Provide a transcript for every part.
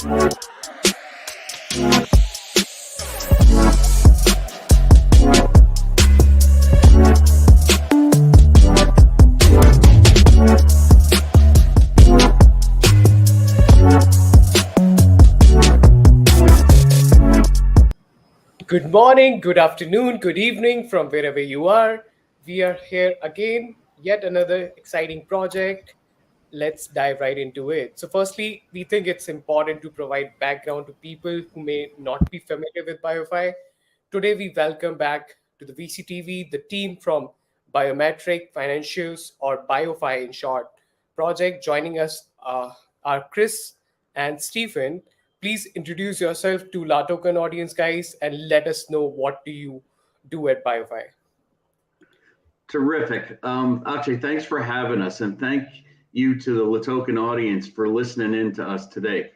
Good morning, good afternoon, good evening from wherever you are. We are here again, yet another exciting project. Let's dive right into it. So, firstly, we think it's important to provide background to people who may not be familiar with BioFi. Today, we welcome back to the VCTV the team from Biometric Financials, or BioFi in short, project. Joining us are Chris and Stephen. Please introduce yourself to LATOKEN audience, guys, and let us know what do you do at BioFi. Terrific. Actually, thanks for having us, and thank you to the LATOKEN audience for listening in to us today.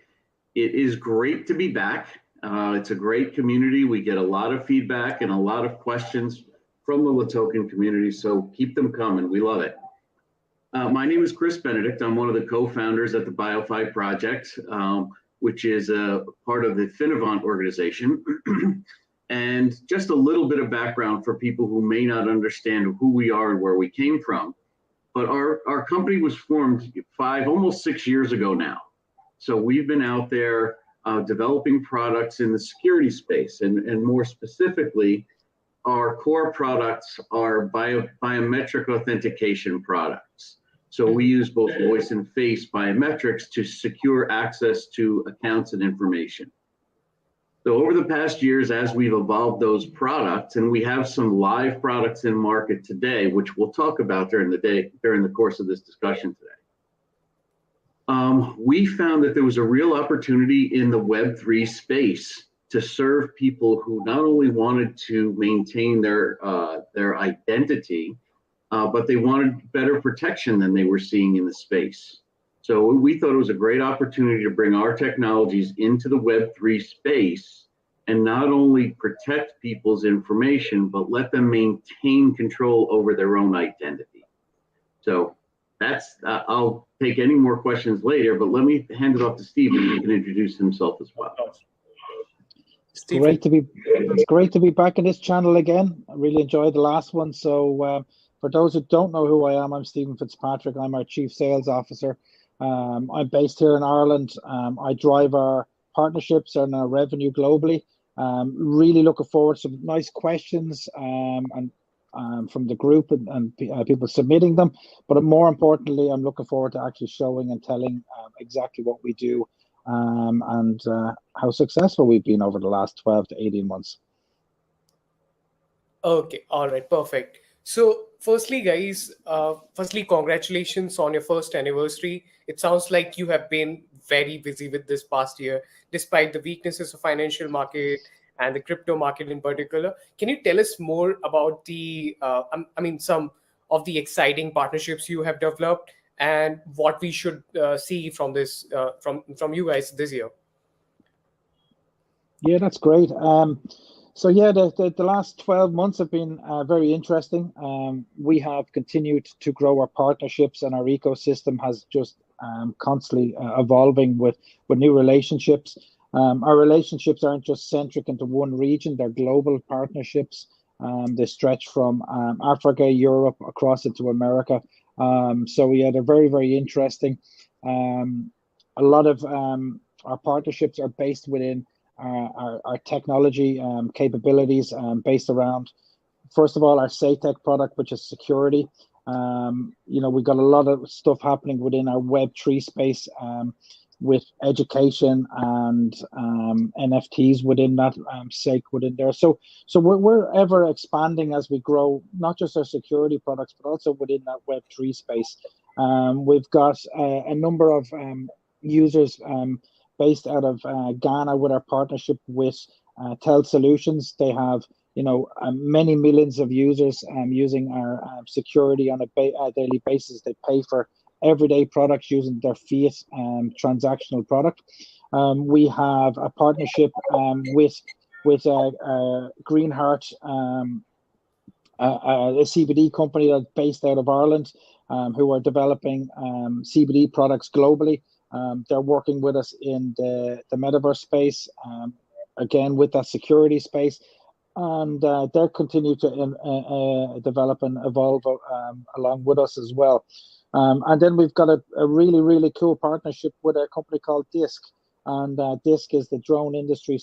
It is great to be back. It's a great community. We get a lot of feedback and a lot of questions from the LATOKEN community, so keep them coming. We love it. My name is Chris Benedict. I'm one of the co-founders at the BIOFI Project, which is a part of the Finovant organization. And just a little bit of background for people who may not understand who we are and where we came from. But our company was formed almost 6 years ago now. So we've been out there developing products in the security space. And more specifically, our core products are biometric authentication products. So we use both voice and face biometrics to secure access to accounts and information. So over the past years, as we've evolved those products, and we have some live products in market today, which we'll talk about during the course of this discussion today, we found that there was a real opportunity in the Web3 space to serve people who not only wanted to maintain their identity, but they wanted better protection than they were seeing in the space. So we thought it was a great opportunity to bring our technologies into the Web3 space and not only protect people's information, but let them maintain control over their own identity. So that's, I'll take any more questions later, but let me hand it off to Stephen. He can introduce himself as well. It's great to be back in this channel again. I really enjoyed the last one. So for those who don't know who I am, I'm Stephen Fitzpatrick. I'm our Chief Sales Officer. I'm based here in Ireland. I drive our partnerships and our revenue globally. Really looking forward to some nice questions and from the group and people submitting them. But more importantly, I'm looking forward to actually showing and telling exactly what we do and how successful we've been over the last 12 to 18 months. Okay, all right, perfect. So firstly, guys, congratulations on your first anniversary. It sounds like you have been very busy with this past year, despite the weaknesses of financial market and the crypto market in particular. Can you tell us more about the, some of the exciting partnerships you have developed and what we should see from this, from you guys this year? Yeah, that's great. So yeah, the last 12 months have been very interesting. We have continued to grow our partnerships, and our ecosystem has just constantly evolving with new relationships. Our relationships aren't just centric into one region, they're global partnerships. They stretch from Africa, Europe, across into America. So yeah, they're very, very interesting. A lot of our partnerships are based within our technology capabilities, based around, first of all, our SATEC product, which is security. We've got a lot of stuff happening within our Web3 space with education and NFTs within that, SATEC within there. So we're ever expanding as we grow, not just our security products, but also within that Web3 space. We've got a number of users based out of Ghana with our partnership with Tel Solutions. They have many millions of users using our security on a daily basis. They pay for everyday products using their fiat transactional product. We have a partnership with Greenheart, a CBD company that's based out of Ireland, who are developing CBD products globally. They're working with us in the metaverse space, again with that security space, and they're continuing to develop and evolve along with us as well. And then we've got a really, really cool partnership with a company called DISC. And DISC is the Drone Industry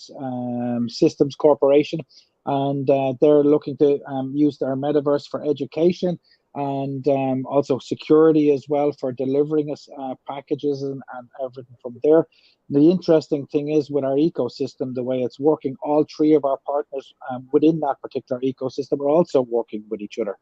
Systems Corporation. And they're looking to use their metaverse for education and also security as well for delivering us packages and everything from there. The interesting thing is with our ecosystem, the way it's working, all three of our partners within that particular ecosystem are also working with each other.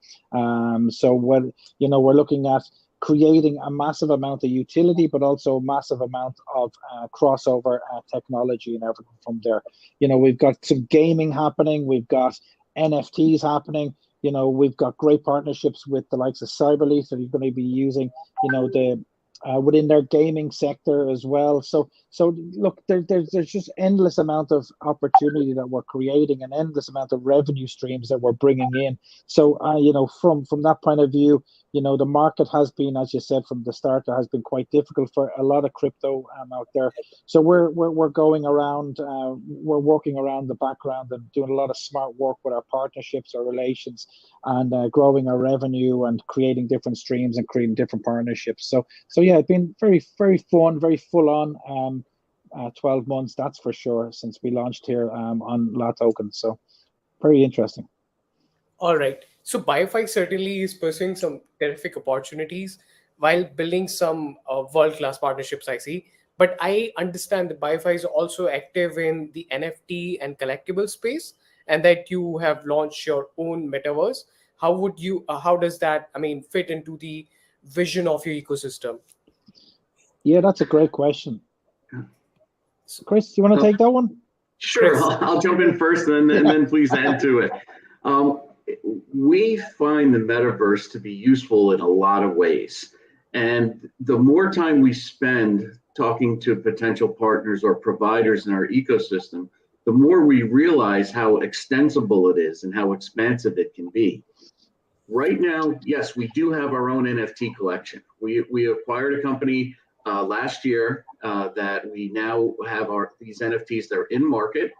So when, we're looking at creating a massive amount of utility, but also a massive amount of crossover technology and everything from there. We've got some gaming happening, we've got NFTs happening, we've got great partnerships with the likes of Cyberleaf that are going to be using, within their gaming sector as well. So look, there's just endless amount of opportunity that we're creating, and endless amount of revenue streams that we're bringing in. So from that point of view, the market has been, as you said from the start, has been quite difficult for a lot of crypto out there. So we're going around, we're working around the background and doing a lot of smart work with our partnerships, our relations, and growing our revenue and creating different streams and creating different partnerships. So yeah, it's been very, very fun, very full on 12 months, that's for sure, since we launched here on LATOKEN. So very interesting. All right. So BioFi certainly is pursuing some terrific opportunities while building some world-class partnerships, I see. But I understand that BioFi is also active in the NFT and collectible space, and that you have launched your own metaverse. How does that, fit into the vision of your ecosystem? Yeah, that's a great question. Chris, do you want to take that one? Sure, I'll jump in first, and then please add to it. We find the metaverse to be useful in a lot of ways. And the more time we spend talking to potential partners or providers in our ecosystem, the more we realize how extensible it is and how expansive it can be. Right now, yes, we do have our own NFT collection. We acquired a company last year that we now have these NFTs that are in market,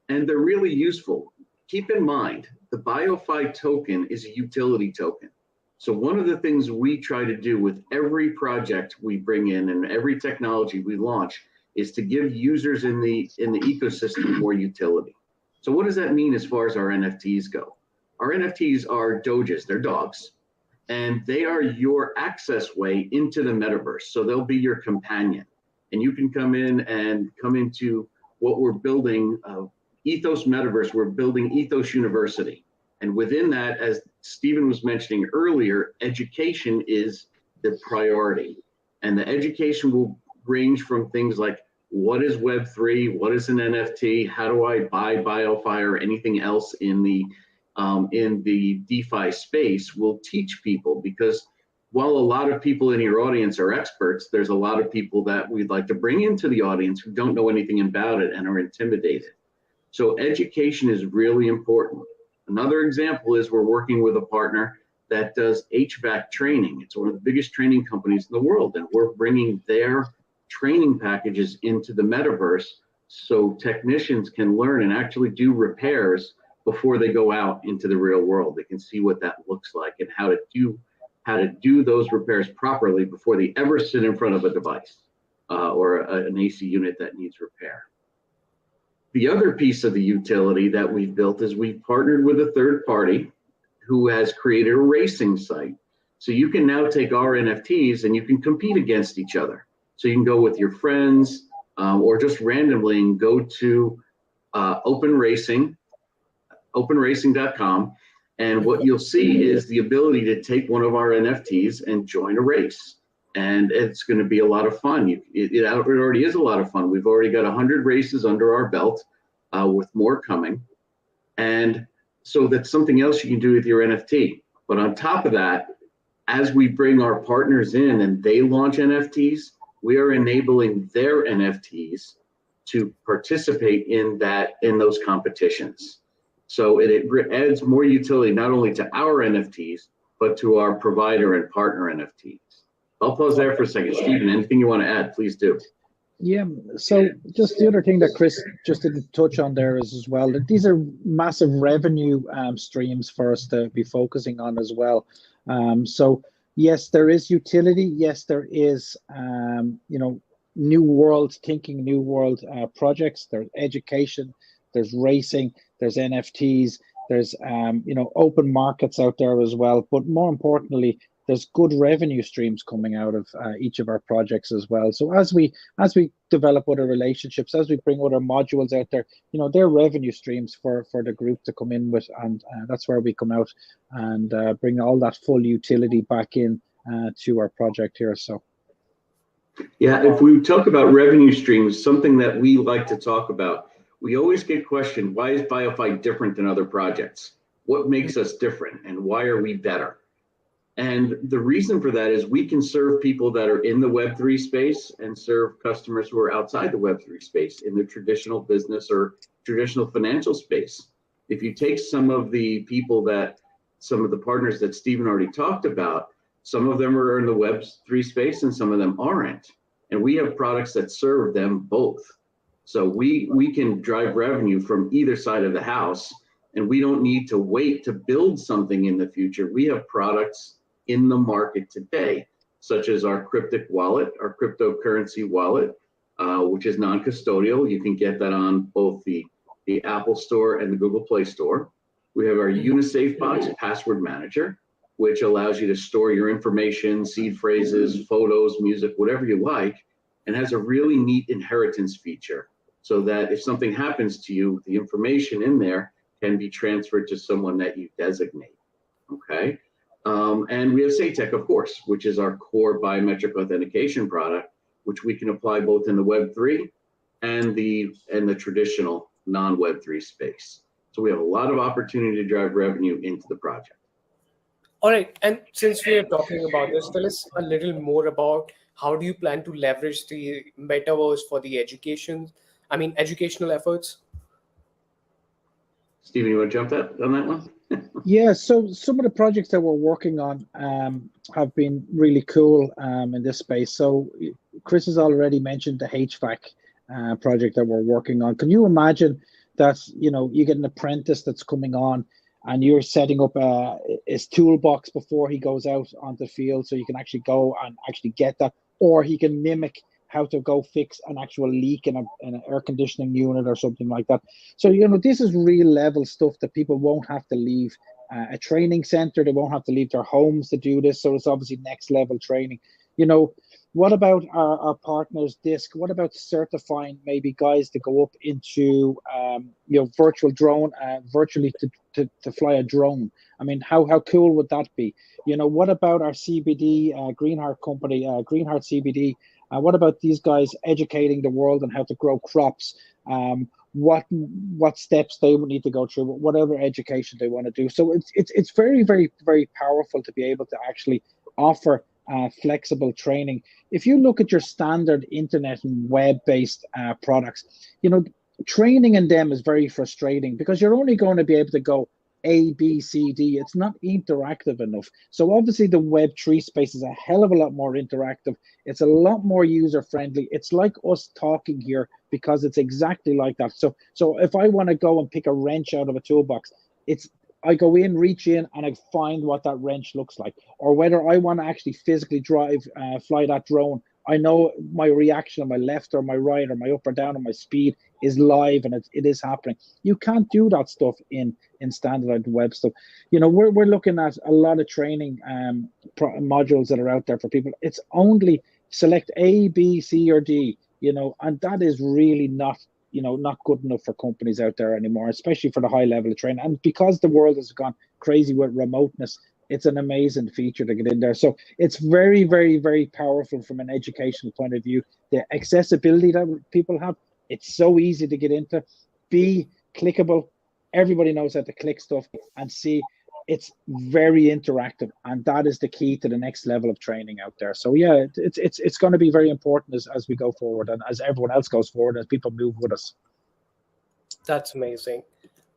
and they're really useful. Keep in mind, the BioFi token is a utility token. So one of the things we try to do with every project we bring in and every technology we launch is to give users in the ecosystem more utility. So what does that mean as far as our NFTs go? Our NFTs are doges, they're dogs, and they are your access way into the metaverse. So they'll be your companion, and you can come into what we're building, Ethos Metaverse. We're building Ethos University. And within that, as Stephen was mentioning earlier, education is the priority. And the education will range from things like, what is Web3? What is an NFT? How do I buy BioFi or anything else in the DeFi space? We'll teach people, because while a lot of people in your audience are experts, there's a lot of people that we'd like to bring into the audience who don't know anything about it and are intimidated. So education is really important. Another example is we're working with a partner that does HVAC training. It's one of the biggest training companies in the world, and we're bringing their training packages into the metaverse so technicians can learn and actually do repairs before they go out into the real world. They can see what that looks like and how to do those repairs properly before they ever sit in front of a device or an AC unit that needs repair. The other piece of the utility that we've built is we've partnered with a third party who has created a racing site. So you can now take our NFTs and you can compete against each other. So you can go with your friends or just randomly and go to openracing.com. And what you'll see is the ability to take one of our NFTs and join a race. And it's going to be a lot of fun. It already is a lot of fun. We've already got 100 races under our belt with more coming. And so that's something else you can do with your NFT. But on top of that, as we bring our partners in and they launch NFTs, we are enabling their NFTs to participate in those competitions. So it adds more utility not only to our NFTs, but to our provider and partner NFTs. I'll pause there for a second. Stephen, anything you want to add, please do. Yeah, so just the other thing that Chris just didn't touch on there is as well that these are massive revenue streams for us to be focusing on as well. So yes, there is utility. Yes, there is new world thinking, new world projects. There's education. There's racing. There's NFTs. There's open markets out there as well. But more importantly, there's good revenue streams coming out of each of our projects as well. So as we develop other relationships, as we bring other modules out there, they're revenue streams for the group to come in with, and that's where we come out and bring all that full utility back in to our project here. So. Yeah, if we talk about revenue streams, something that we like to talk about, we always get questioned, why is BIOFI different than other projects? What makes us different and why are we better? And the reason for that is we can serve people that are in the Web3 space and serve customers who are outside the Web3 space in the traditional business or traditional financial space. If you take some of the partners that Stephen already talked about, some of them are in the Web3 space and some of them aren't. And we have products that serve them both. So we can drive revenue from either side of the house, and we don't need to wait to build something in the future. We have products in the market today, such as our cryptic wallet, our cryptocurrency wallet, which is non-custodial. You can get that on both the Apple Store and the Google Play Store. We have our Unisafe Box password manager, which allows you to store your information, seed phrases, photos, music, whatever you like, and has a really neat inheritance feature so that if something happens to you, the information in there can be transferred to someone that you designate, okay? And we have SATEC, of course, which is our core biometric authentication product, which we can apply both in the Web3 and the traditional non-Web3 space. So we have a lot of opportunity to drive revenue into the project. All right, and since we are talking about this, tell us a little more about how do you plan to leverage the metaverse for the educational efforts? Stephen, you want to jump on that one? Yeah, so some of the projects that we're working on have been really cool in this space. So Chris has already mentioned the HVAC project that we're working on. Can you imagine that, you get an apprentice that's coming on and you're setting up his toolbox before he goes out onto the field, so you can actually go and actually get that, or he can mimic how to go fix an actual leak in an air conditioning unit or something like that. So, this is real level stuff that people won't have to leave a training center. They won't have to leave their homes to do this. So it's obviously next level training. What about our partners DISC? What about certifying maybe guys to go up into virtual drone, virtually to fly a drone? I mean, how cool would that be? What about our CBD Greenheart company, Greenheart CBD? What about these guys educating the world on how to grow crops? What steps they would need to go through, whatever education they want to do. So it's very, very, very powerful to be able to actually offer flexible training. If you look at your standard internet and web-based products, training in them is very frustrating because you're only going to be able to go A, B, C, D. It's not interactive enough. So obviously the Web3 space is a hell of a lot more interactive. It's a lot more user-friendly. It's like us talking here because it's exactly like that. So if I want to go and pick a wrench out of a toolbox, I go in, reach in, and I find what that wrench looks like. Or whether I want to actually physically fly that drone, I know my reaction on my left or my right or my up or down or my speed is live and it is happening. You can't do that stuff in standardized web stuff. We're looking at a lot of training modules that are out there for people. It's only select A, B, C, or D, and that is really not good enough for companies out there anymore, especially for the high level of training. And because the world has gone crazy with remoteness, it's an amazing feature to get in there. So it's very, very, very powerful from an educational point of view. The accessibility that people have, it's so easy to get into. B, clickable. Everybody knows how to click stuff. And C, it's very interactive, and that is the key to the next level of training out there. So yeah, it's going to be very important as we go forward and as everyone else goes forward, as people move with us. That's amazing.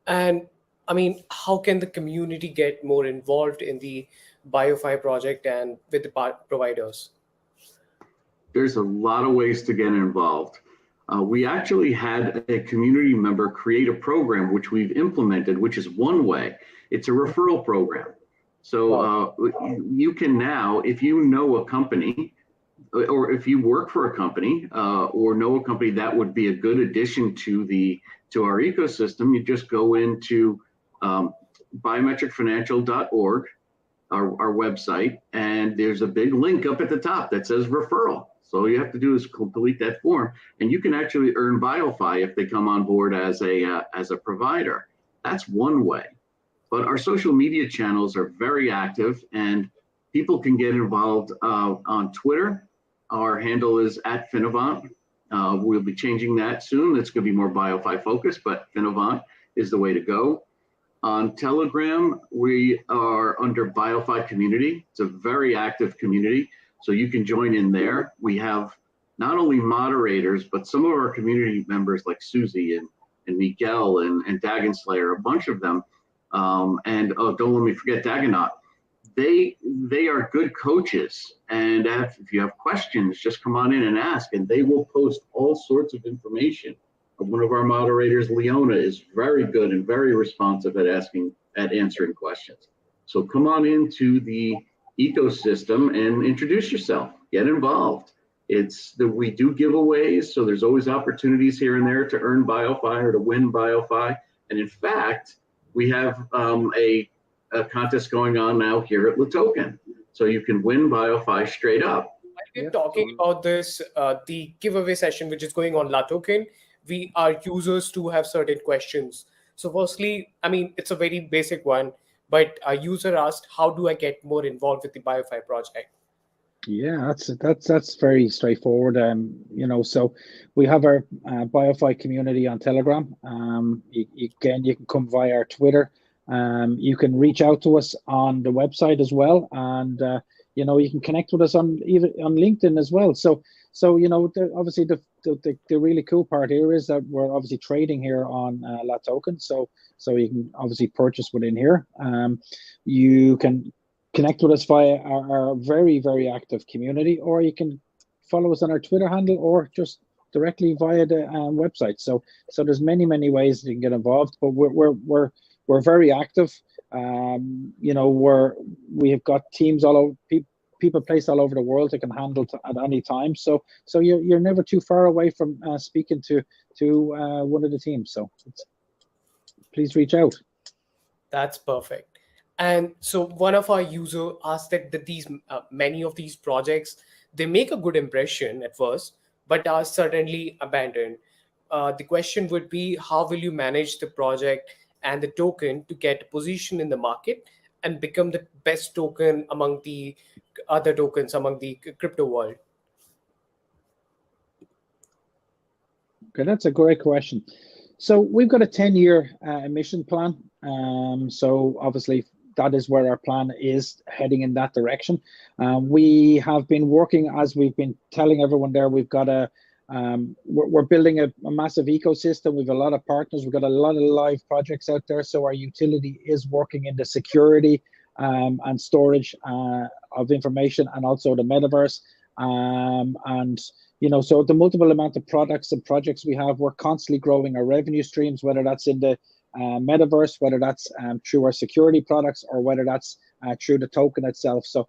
And I mean, how can the community get more involved in the BIOFI project and with the providers? There's a lot of ways to get involved. We actually had a community member create a program which we've implemented, which is one way. It's a referral program. So you can now, if you know a company, or if you work for a company or know a company that would be a good addition to our ecosystem, you just go into biometricfinancial.org, our website, and there's a big link up at the top that says referral. So all you have to do is complete that form, and you can actually earn BioFi if they come on board as a provider. That's one way. But our social media channels are very active, and people can get involved on Twitter. Our handle is @Finovant. We'll be changing that soon. It's going to be more BioFi focused, but Finovant is the way to go. On Telegram, we are under BioFi Community. It's a very active community, so you can join in there. We have not only moderators, but some of our community members like Susie and Miguel and Dagon Slayer, a bunch of them. And don't let me forget Dagonaut. They are good coaches, and if you have questions, just come on in and ask, and they will post all sorts of information. One of our moderators, Leona, is very good and very responsive at answering questions. So come on into the ecosystem and introduce yourself, get involved. We do giveaways, so there's always opportunities here and there to earn BioFi or to win BioFi. And in fact, we have a contest going on now here at LATOKEN. So you can win BioFi straight up. We're talking about this, the giveaway session, which is going on LATOKEN. Our users do have certain questions. So firstly, I mean, it's a very basic one, but a user asked, how do I get more involved with the BioFi project? Yeah, that's very straightforward. So we have our BioFi community on Telegram. You can come via our Twitter. You can reach out to us on the website as well, and you can connect with us on LinkedIn as well. So obviously the really cool part here is that we're obviously trading here on LATOKEN. So you can obviously purchase within here. You can connect with us via our very, very active community, or you can follow us on our Twitter handle, or just directly via the website. So there's many ways that you can get involved, but we're very active. We have got teams all over, people placed all over the world that can handle at any time. So you're never too far away from speaking to one of the teams. So please reach out. That's perfect. And so one of our users asked that many of these projects, they make a good impression at first, but are suddenly abandoned. The question would be, how will you manage the project and the token to get a position in the market and become the best token among the other tokens among the crypto world? Okay, that's a great question. So we've got a 10-year emission plan. So obviously that is where our plan is heading in that direction. We have been working, as we've been telling everyone there, we've got we're building a massive ecosystem. We've a lot of partners. We've got a lot of live projects out there. So our utility is working in the security and storage of information, and also the metaverse. So the multiple amount of products and projects we have, we're constantly growing our revenue streams, whether that's in the metaverse, whether that's through our security products, or whether that's through the token itself. So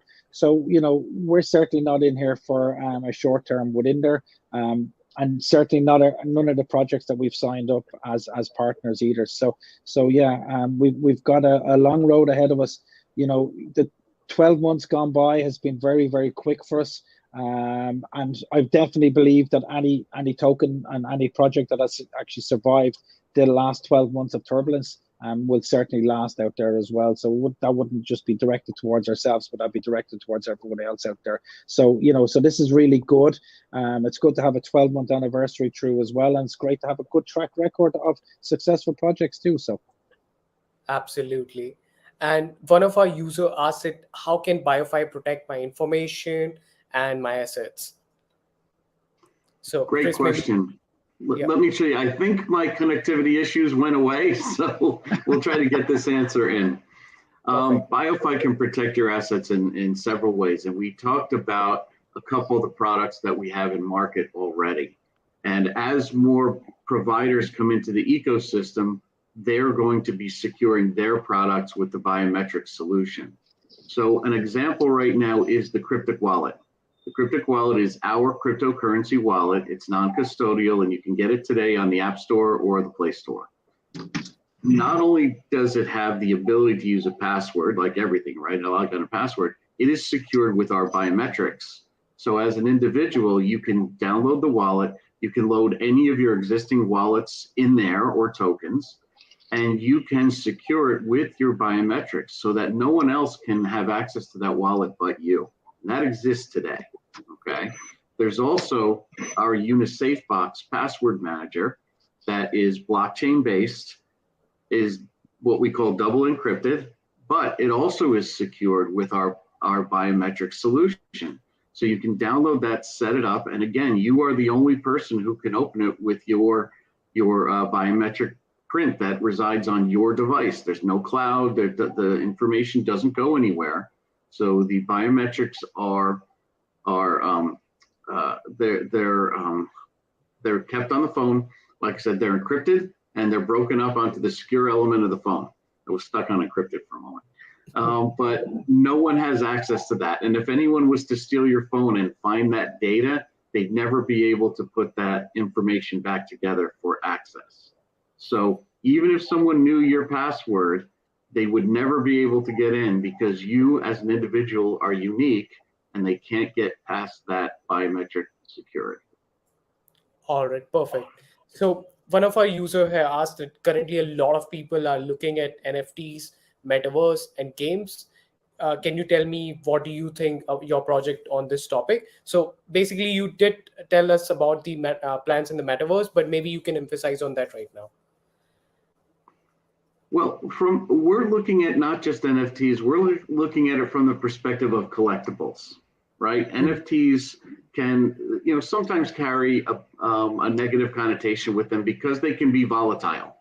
we're certainly not in here for a short term within there, and certainly none of the projects that we've signed up as partners either. So we've got a long road ahead of us. The 12 months gone by has been very, very quick for us. And I definitely believe that any token and any project that has actually survived the last 12 months of turbulence will certainly last out there as well. So that wouldn't just be directed towards ourselves, but that'd be directed towards everyone else out there. So so this is really good. It's good to have a 12-month anniversary through as well, and it's great to have a good track record of successful projects too. So absolutely. And one of our users asked it, how can BioFi protect my information and my assets? So great Chris, question. Let me show you. I think my connectivity issues went away, so we'll try to get this answer in. BioFi can protect your assets in several ways, and we talked about a couple of the products that we have in market already. And as more providers come into the ecosystem, they're going to be securing their products with the biometric solution. So an example right now is the Cryptic Wallet. The Cryptic Wallet is our cryptocurrency wallet. It's non-custodial, and you can get it today on the App Store or the Play Store. Not only does it have the ability to use a password, like everything, right? A log on a password, it is secured with our biometrics. So as an individual, you can download the wallet, you can load any of your existing wallets in there or tokens, and you can secure it with your biometrics so that no one else can have access to that wallet but you. And that exists today, okay? There's also our Unisafe Box password manager that is blockchain based, is what we call double encrypted, but it also is secured with our biometric solution. So you can download that, set it up, and again, you are the only person who can open it with your biometric print that resides on your device. There's no cloud, the information doesn't go anywhere. So the biometrics they're kept on the phone. Like I said, they're encrypted and they're broken up onto the secure element of the phone. I was stuck on encrypted for a moment. But no one has access to that. And if anyone was to steal your phone and find that data, they'd never be able to put that information back together for access. So even if someone knew your password, they would never be able to get in because you as an individual are unique and they can't get past that biometric security. All right, perfect. So one of our users here asked that currently a lot of people are looking at NFTs, Metaverse, and games. Can you tell me what do you think of your project on this topic? So basically, you did tell us about the plans in the Metaverse, but maybe you can emphasize on that right now. Well, we're looking at not just NFTs, we're looking at it from the perspective of collectibles, right? NFTs can, sometimes carry a negative connotation with them because they can be volatile.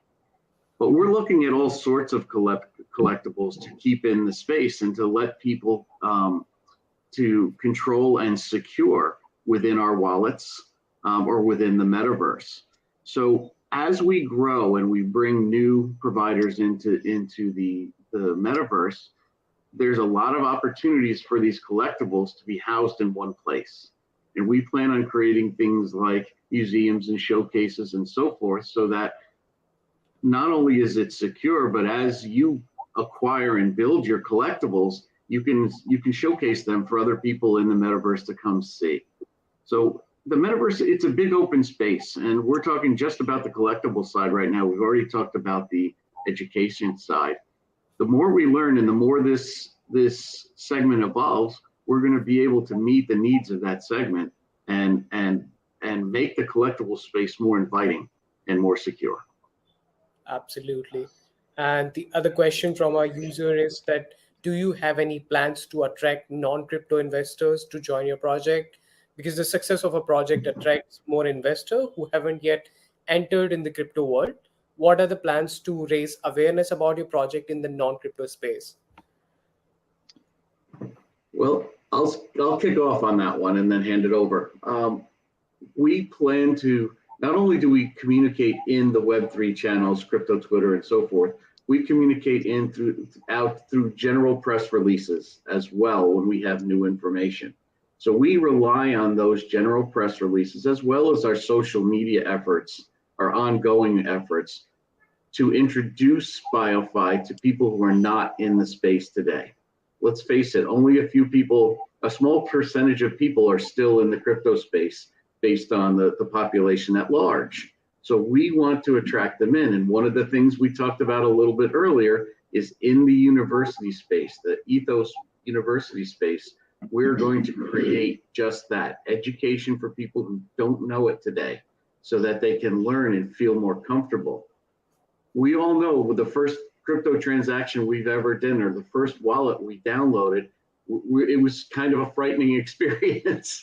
But we're looking at all sorts of collectibles to keep in the space and to let people to control and secure within our wallets or within the metaverse. So as we grow and we bring new providers into the metaverse, there's a lot of opportunities for these collectibles to be housed in one place. And we plan on creating things like museums and showcases and so forth, so that not only is it secure, but as you acquire and build your collectibles, you can showcase them for other people in the metaverse to come see. So the metaverse, it's a big open space, and we're talking just about the collectible side right now. We've already talked about the education side. The more we learn and the more this segment evolves, we're going to be able to meet the needs of that segment and make the collectible space more inviting and more secure. Absolutely. And the other question from our user is that, do you have any plans to attract non-crypto investors to join your project? Because the success of a project attracts more investors who haven't yet entered in the crypto world. What are the plans to raise awareness about your project in the non-crypto space? Well, I'll kick off on that one and then hand it over. We plan to, not only do we communicate in the Web3 channels, crypto, Twitter, and so forth, we communicate through general press releases as well when we have new information. So we rely on those general press releases as well as our social media efforts, our ongoing efforts to introduce BioFi to people who are not in the space today. Let's face it, only a few people, a small percentage of people are still in the crypto space based on the population at large. So we want to attract them in. And one of the things we talked about a little bit earlier is in the university space, the ethos university space, we're going to create just that, education for people who don't know it today so that they can learn and feel more comfortable. We all know with the first crypto transaction we've ever done, or the first wallet we downloaded, it was kind of a frightening experience.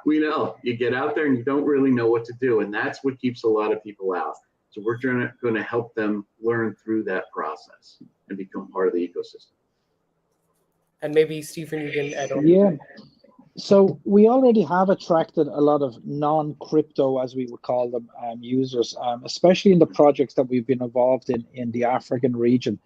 We know you get out there and you don't really know what to do, and that's what keeps a lot of people out. So we're going to help them learn through that process and become part of the ecosystem. And maybe Stephen, you can add on. Yeah. So we already have attracted a lot of non-crypto, as we would call them, users, especially in the projects that we've been involved in the African region.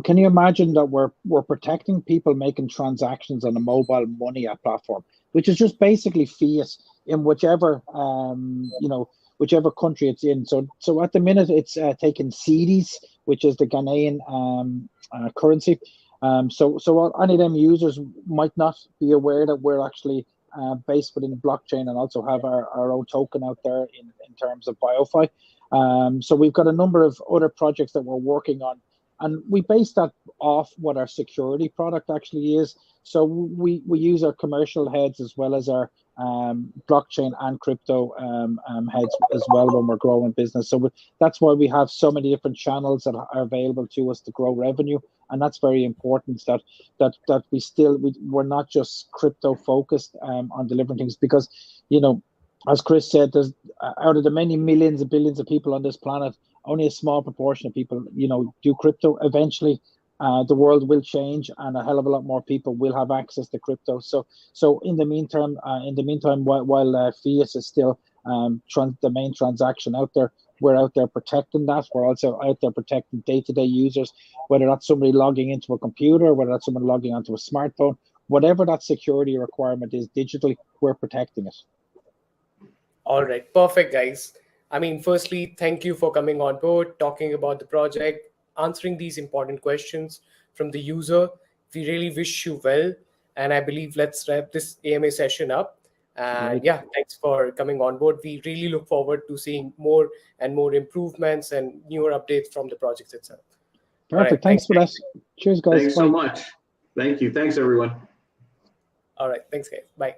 Can you imagine that we're protecting people making transactions on a mobile money app platform, which is just basically fiat in whichever whichever country it's in. So at the minute it's taking cedis, which is the Ghanaian currency. So any of them users might not be aware that we're actually based within blockchain and also have our own token out there in terms of BIOFI. So we've got a number of other projects that we're working on, and we base that off what our security product actually is. So we use our commercial heads as well as our blockchain and crypto heads as well when we're growing business. So that's why we have so many different channels that are available to us to grow revenue, and that's very important. That we're not just crypto focused on delivering things, because as Chris said, there's out of the many millions and billions of people on this planet, only a small proportion of people do crypto. Eventually the world will change, and a hell of a lot more people will have access to crypto. So in the meantime, while fiat is still the main transaction out there, we're out there protecting that. We're also out there protecting day-to-day users, whether that's somebody logging into a computer, whether that's someone logging onto a smartphone, whatever that security requirement is digitally, we're protecting it. All right, perfect, guys. I mean, firstly, thank you for coming on board, talking about the project, answering these important questions from the user. We really wish you well, and I believe let's wrap this AMA session up. And Right. yeah, thanks for coming on board. We really look forward to seeing more and more improvements and newer updates from the projects itself. Perfect. Right, Thanks for that. Cheers, guys. Thanks so much. Thank you. Thanks, everyone. All right, thanks, guys. Bye.